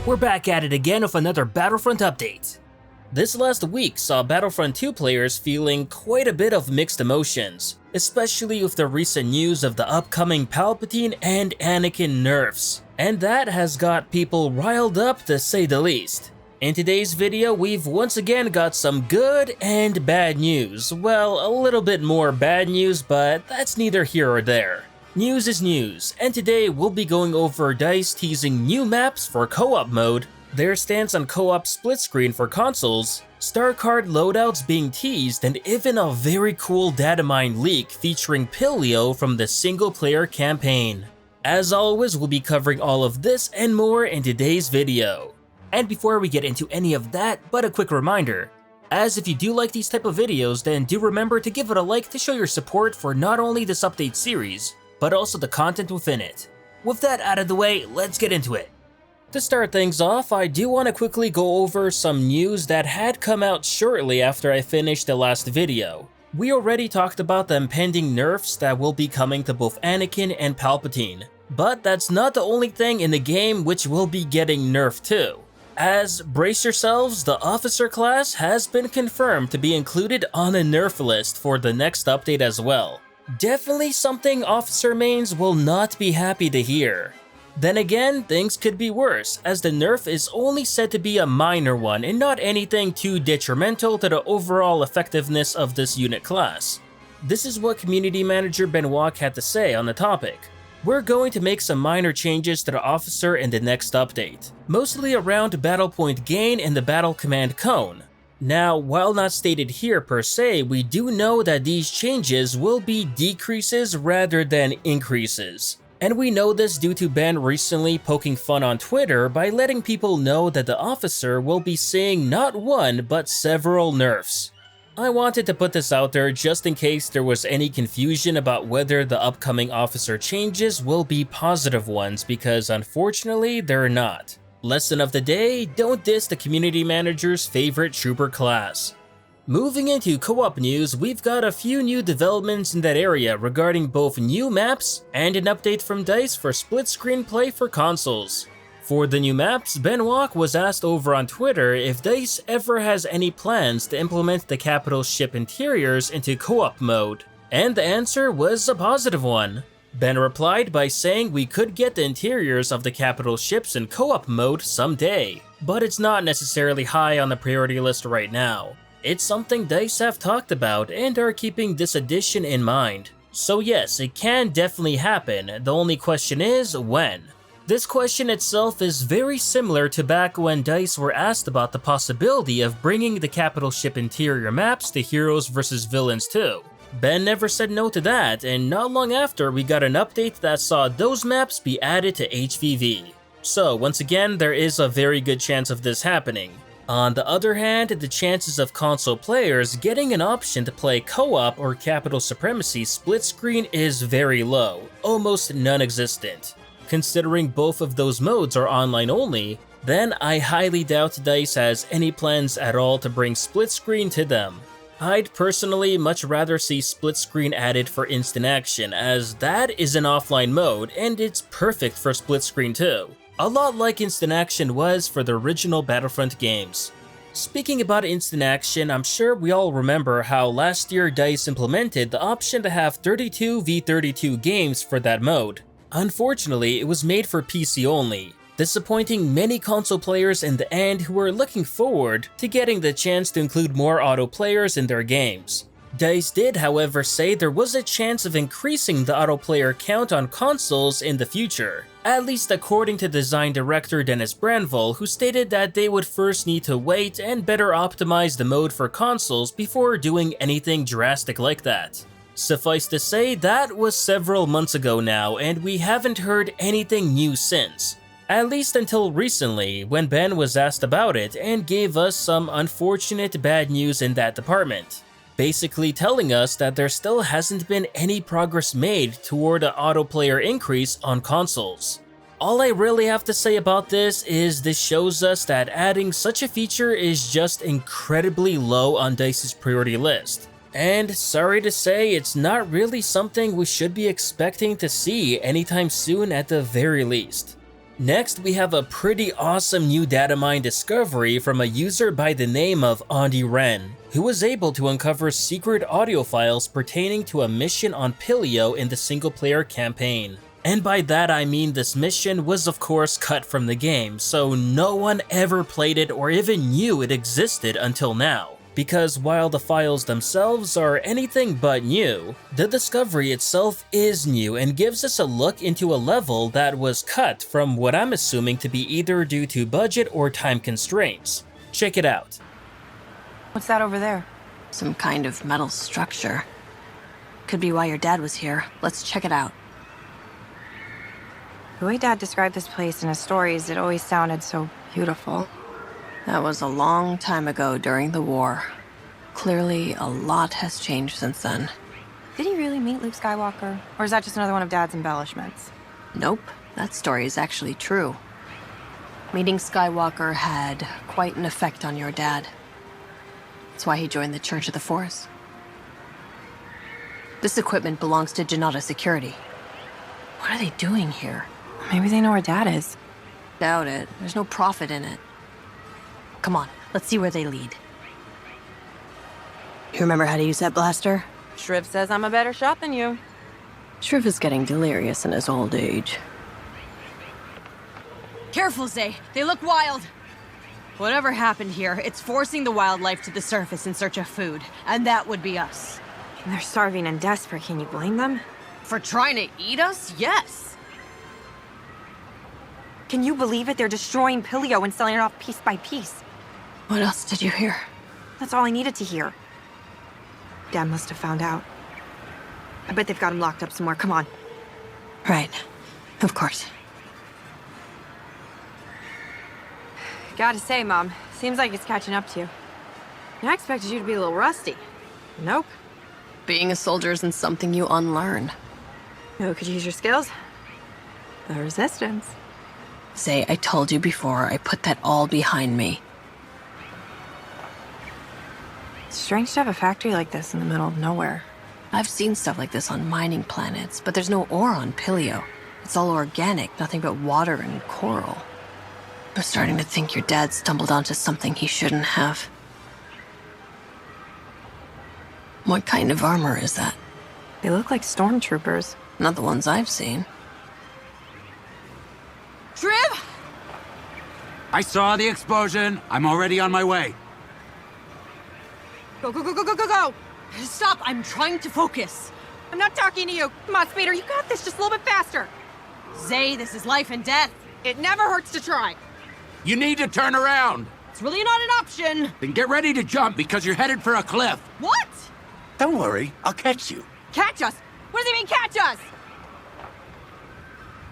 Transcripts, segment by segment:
We're back at it again with another Battlefront update. This last week saw Battlefront 2 players feeling quite a bit of mixed emotions, especially with the recent news of the upcoming Palpatine and Anakin nerfs, and that has got people riled up to say the least. In today's video, we've once again got some good and bad news. Well, a little bit more bad news, but that's neither here or there. News is news, and today we'll be going over DICE teasing new maps for co-op mode, their stance on co-op split screen for consoles, star card loadouts being teased, and even a very cool data mine leak featuring Pilio from the single player campaign. As always, we'll be covering all of this and more in today's video. And before we get into any of that, but a quick reminder, as if you do like these type of videos, then do remember to give it a like to show your support for not only this update series, but also the content within it. With that out of the way, let's get into it. To start things off, I do want to quickly go over some news that had come out shortly after I finished the last video. We already talked about the impending nerfs that will be coming to both Anakin and Palpatine, but that's not the only thing in the game which will be getting nerfed too. As, brace yourselves, the officer class has been confirmed to be included on a nerf list for the next update as well. Definitely something officer mains will not be happy to hear. Then again, things could be worse, as the nerf is only said to be a minor one and not anything too detrimental to the overall effectiveness of this unit class. This is what community manager Ben Walk had to say on the topic. We're going to make some minor changes to the officer in the next update, mostly around battle point gain and the battle command cone. Now, while not stated here per se, we do know that these changes will be decreases rather than increases. And we know this due to Ben recently poking fun on Twitter by letting people know that the officer will be seeing not one but several nerfs. I wanted to put this out there just in case there was any confusion about whether the upcoming officer changes will be positive ones, because unfortunately they're not. Lesson of the day, don't diss the community manager's favorite trooper class. Moving into co-op news, we've got a few new developments in that area regarding both new maps and an update from DICE for split screen play for consoles. For the new maps, Ben Walk was asked over on Twitter if DICE ever has any plans to implement the capital ship interiors into co-op mode, and the answer was a positive one. Ben replied by saying we could get the interiors of the capital ships in co-op mode someday, but it's not necessarily high on the priority list right now. It's something DICE have talked about and are keeping this addition in mind. So yes, it can definitely happen, the only question is when. This question itself is very similar to back when DICE were asked about the possibility of bringing the capital ship interior maps to Heroes vs Villains 2. Ben never said no to that, and not long after we got an update that saw those maps be added to HVV. So once again, there is a very good chance of this happening. On the other hand, the chances of console players getting an option to play co-op or Capital Supremacy split screen is very low, almost non-existent. Considering both of those modes are online only, then I highly doubt DICE has any plans at all to bring split screen to them. I'd personally much rather see split screen added for instant action, as that is an offline mode and it's perfect for split screen too. A lot like instant action was for the original Battlefront games. Speaking about instant action, I'm sure we all remember how last year DICE implemented the option to have 32v32 games for that mode. Unfortunately, it was made for PC only, disappointing many console players in the end who were looking forward to getting the chance to include more auto players in their games. DICE did, however, say there was a chance of increasing the auto player count on consoles in the future, at least according to design director Dennis Branville, who stated that they would first need to wait and better optimize the mode for consoles before doing anything drastic like that. Suffice to say, that was several months ago now, and we haven't heard anything new since. At least until recently, when Ben was asked about it and gave us some unfortunate bad news in that department. Basically telling us that there still hasn't been any progress made toward an auto player increase on consoles. All I really have to say about this is this shows us that adding such a feature is just incredibly low on DICE's priority list. And sorry to say, it's not really something we should be expecting to see anytime soon at the very least. Next, we have a pretty awesome new data mine discovery from a user by the name of Andy Wren, who was able to uncover secret audio files pertaining to a mission on Pilio in the single-player campaign. And by that I mean this mission was of course cut from the game, so no one ever played it or even knew it existed until now. Because while the files themselves are anything but new, the discovery itself is new and gives us a look into a level that was cut from what I'm assuming to be either due to budget or time constraints. Check it out. What's that over there? Some kind of metal structure. Could be why your dad was here. Let's check it out. The way Dad described this place in his stories, it always sounded so beautiful. That was a long time ago during the war. Clearly, a lot has changed since then. Did he really meet Luke Skywalker? Or is that just another one of Dad's embellishments? Nope, that story is actually true. Meeting Skywalker had quite an effect on your dad. That's why he joined the Church of the Force. This equipment belongs to Janata Security. What are they doing here? Maybe they know where Dad is. Doubt it. There's no profit in it. Come on, let's see where they lead. You remember how to use that blaster? Shriv says I'm a better shot than you. Shriv is getting delirious in his old age. Careful, Zay. They look wild. Whatever happened here, it's forcing the wildlife to the surface in search of food. And that would be us. And they're starving and desperate. Can you blame them? For trying to eat us? Yes. Can you believe it? They're destroying Pilio and selling it off piece by piece. What else did you hear? That's all I needed to hear. Dad must have found out. I bet they've got him locked up somewhere. Come on. Right. Of course. Gotta say, Mom, seems like it's catching up to you. I expected you to be a little rusty. Nope. Being a soldier isn't something you unlearn. Who could use your skills? The Resistance. Zay, I told you before, I put that all behind me. It's strange to have a factory like this in the middle of nowhere. I've seen stuff like this on mining planets, but there's no ore on Pilio. It's all organic, nothing but water and coral. I'm starting to think your dad stumbled onto something he shouldn't have. What kind of armor is that? They look like stormtroopers. Not the ones I've seen. Shriv! I saw the explosion. I'm already on my way. Go, go, go, go, go, go, go! Stop, I'm trying to focus. I'm not talking to you. Come on, Spader, you got this. Just a little bit faster. Zay, this is life and death. It never hurts to try. You need to turn around. It's really not an option. Then get ready to jump because you're headed for a cliff. What? Don't worry, I'll catch you. Catch us? What does he mean, catch us?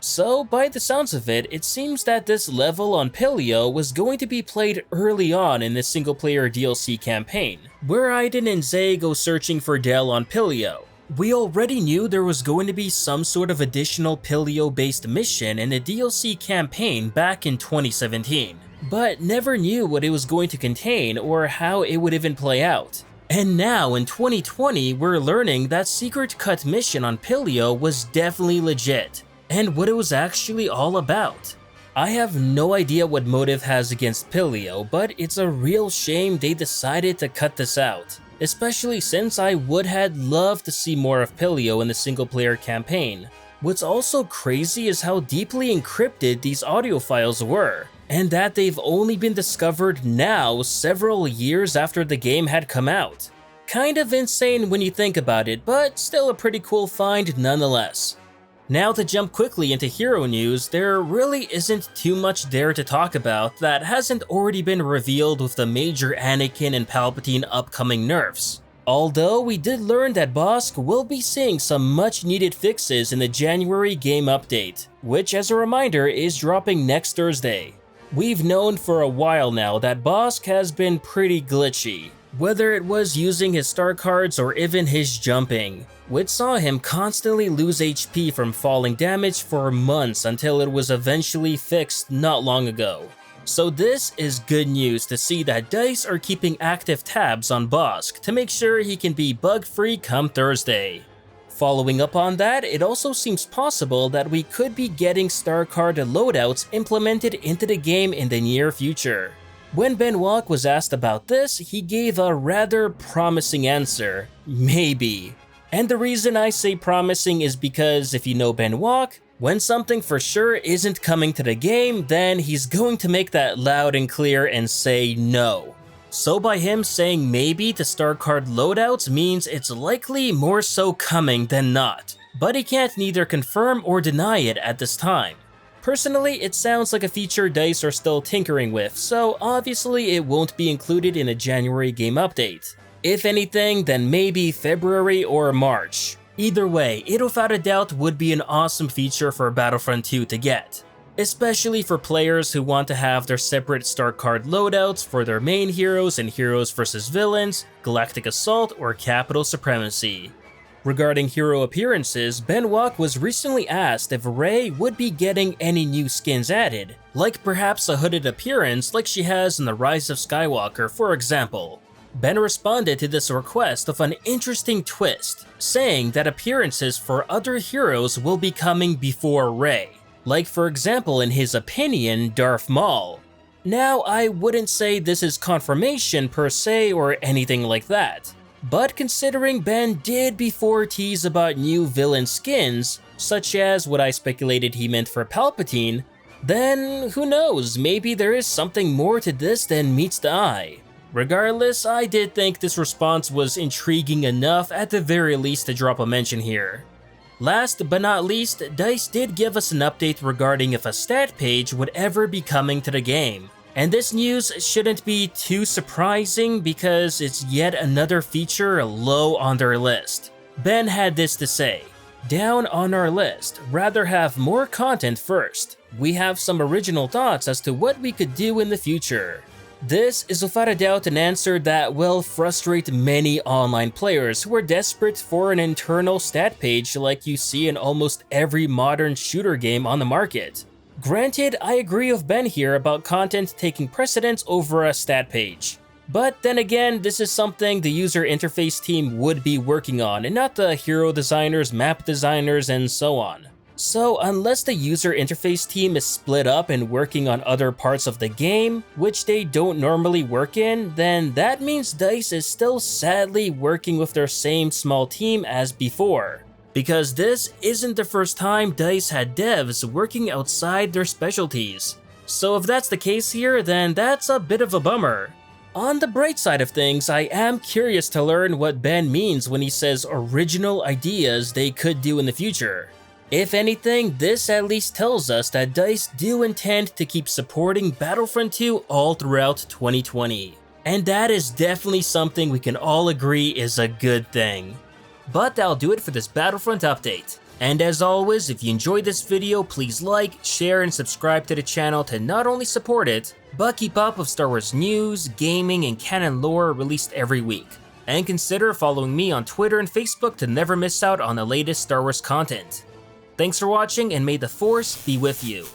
So, by the sounds of it, it seems that this level on Pilio was going to be played early on in the single-player DLC campaign, where Aiden and Zay go searching for Del on Pilio. We already knew there was going to be some sort of additional Pilio-based mission in the DLC campaign back in 2017, but never knew what it was going to contain or how it would even play out. And now in 2020, we're learning that Secret Cut mission on Pilio was definitely legit, and what it was actually all about. I have no idea what Motive has against Pilio, but it's a real shame they decided to cut this out, especially since I would have loved to see more of Pilio in the single-player campaign. What's also crazy is how deeply encrypted these audio files were, and that they've only been discovered now several years after the game had come out. Kind of insane when you think about it, but still a pretty cool find nonetheless. Now to jump quickly into hero news, there really isn't too much there to talk about that hasn't already been revealed with the major Anakin and Palpatine upcoming nerfs. Although we did learn that Bossk will be seeing some much needed fixes in the January game update, which as a reminder is dropping next Thursday. We've known for a while now that Bossk has been pretty glitchy, whether it was using his star cards or even his jumping, which saw him constantly lose HP from falling damage for months until it was eventually fixed not long ago. So this is good news to see that DICE are keeping active tabs on Bossk to make sure he can be bug-free come Thursday. Following up on that, it also seems possible that we could be getting star card loadouts implemented into the game in the near future. When Ben Walk was asked about this, he gave a rather promising answer, maybe. And the reason I say promising is because if you know Ben Walk, when something for sure isn't coming to the game, then he's going to make that loud and clear and say no. So by him saying maybe to star card loadouts means it's likely more so coming than not, but he can't neither confirm or deny it at this time. Personally, it sounds like a feature DICE are still tinkering with, so obviously it won't be included in a January game update. If anything, then maybe February or March. Either way, it without a doubt would be an awesome feature for Battlefront 2 to get, especially for players who want to have their separate star card loadouts for their main heroes in Heroes vs Villains, Galactic Assault, or Capital Supremacy. Regarding hero appearances, Ben Walk was recently asked if Rey would be getting any new skins added, like perhaps a hooded appearance like she has in The Rise of Skywalker, for example. Ben responded to this request with an interesting twist, saying that appearances for other heroes will be coming before Rey, like for example in his opinion Darth Maul. Now I wouldn't say this is confirmation per se or anything like that, but considering Ben did before tease about new villain skins, such as what I speculated he meant for Palpatine, then who knows, maybe there is something more to this than meets the eye. Regardless, I did think this response was intriguing enough at the very least to drop a mention here. Last but not least, DICE did give us an update regarding if a stat page would ever be coming to the game. And this news shouldn't be too surprising because it's yet another feature low on their list. Ben had this to say, "Down on our list, rather have more content first. We have some original thoughts as to what we could do in the future." This is without a doubt an answer that will frustrate many online players who are desperate for an internal stat page like you see in almost every modern shooter game on the market. Granted, I agree with Ben here about content taking precedence over a stat page. But then again, this is something the user interface team would be working on and not the hero designers, map designers, and so on. So unless the user interface team is split up and working on other parts of the game, which they don't normally work in, then that means DICE is still sadly working with their same small team as before. Because this isn't the first time DICE had devs working outside their specialties. So if that's the case here, then that's a bit of a bummer. On the bright side of things, I am curious to learn what Ben means when he says original ideas they could do in the future. If anything, this at least tells us that DICE do intend to keep supporting Battlefront 2 all throughout 2020. And that is definitely something we can all agree is a good thing. But that'll do it for this Battlefront update. And as always, if you enjoyed this video, please like, share, and subscribe to the channel to not only support it, but keep up with Star Wars news, gaming, and canon lore released every week. And consider following me on Twitter and Facebook to never miss out on the latest Star Wars content. Thanks for watching, and may the Force be with you.